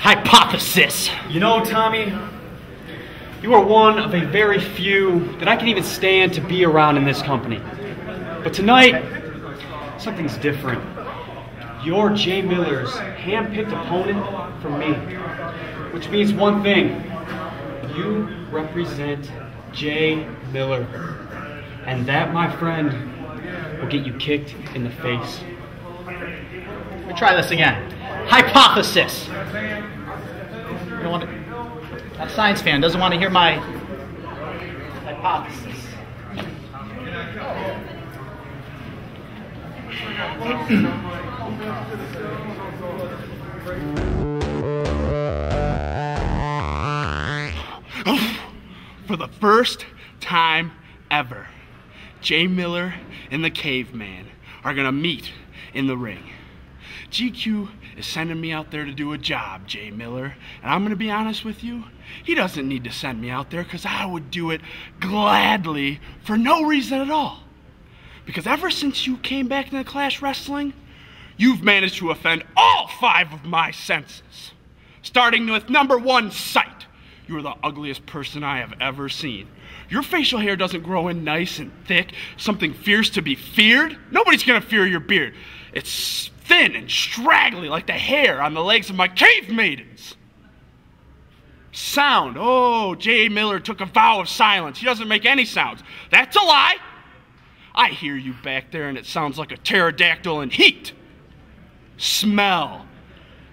Hypothesis. You know, Tommy, you are one of a very few that I can even stand to be around in this company. But tonight, something's different. You're Jay Miller's hand-picked opponent from me. Which means one thing. You represent Jay Miller. And that, my friend, will get you kicked in the face. Let me try this again. Hypothesis. You don't want to, that science fan doesn't want to hear my hypothesis. For the first time ever, Jay Miller and the Caveman are gonna meet in the ring. GQ is sending me out there to do a job, Jay Miller, and I'm gonna be honest with you, he doesn't need to send me out there because I would do it gladly for no reason at all. Because ever since you came back into Clash Wrestling, you've managed to offend all 5 of my senses. Starting with number 1, sight. You are the ugliest person I have ever seen. Your facial hair doesn't grow in nice and thick, something fierce to be feared. Nobody's gonna fear your beard. It's thin and straggly like the hair on the legs of my cave maidens. Sound. Oh, Jay Miller took a vow of silence. He doesn't make any sounds. That's a lie. I hear you back there and it sounds like a pterodactyl in heat. Smell.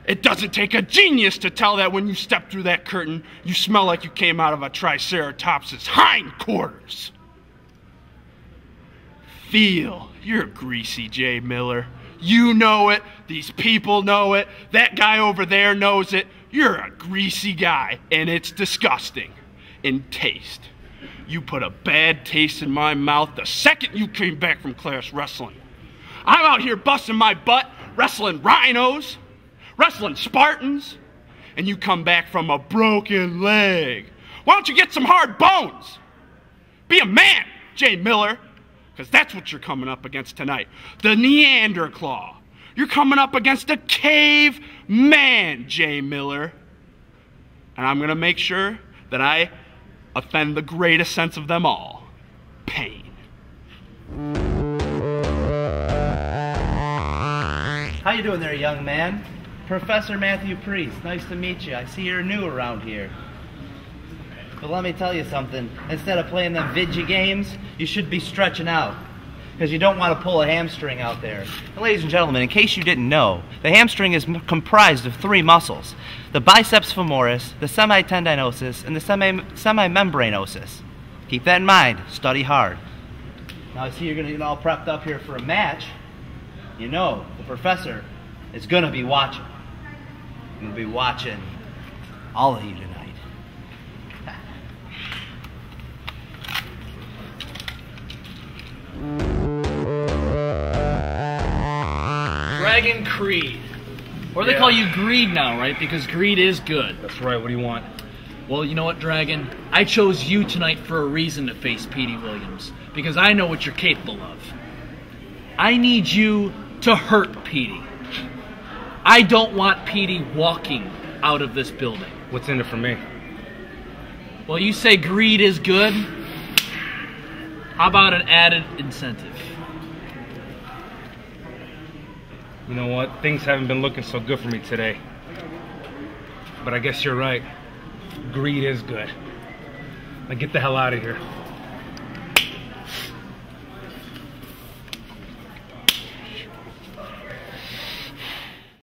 It doesn't take a genius to tell that when you step through that curtain, you smell like you came out of a Triceratops' hindquarters. Feel. You're greasy, Jay Miller. You know it. These people know it. That guy over there knows it. You're a greasy guy, and it's disgusting. In taste. You put a bad taste in my mouth the second you came back from Clash Wrestling. I'm out here busting my butt, wrestling rhinos, wrestling Spartans, and you come back from a broken leg. Why don't you get some hard bones? Be a man, Jay Miller, because that's what you're coming up against tonight. The Neanderclaw. You're coming up against a caveman, Jay Miller. And I'm going to make sure that I offend the greatest sense of them all. Pain. How you doing there, young man? Professor Mathew Priest, nice to meet you. I see you're new around here. But let me tell you something. Instead of playing them vidya games, you should be stretching out. Because you don't want to pull a hamstring out there. And ladies and gentlemen, in case you didn't know, the hamstring is comprised of 3 muscles. The biceps femoris, the semitendinosus, and the semimembranosus. Keep that in mind. Study hard. Now I see you're going to get all prepped up here for a match. You know, the professor is going to be watching. I'm going to be watching all of you tonight. Dragon Creed. Or they call you Greed now, right? Because greed is good. That's right, what do you want? Well, you know what, Dragon? I chose you tonight for a reason to face Petey Williams. Because I know what you're capable of. I need you to hurt Petey. I don't want Petey walking out of this building. What's in it for me? Well, you say greed is good. How about an added incentive? You know what? Things haven't been looking so good for me today. But I guess you're right. Greed is good. Now get the hell out of here.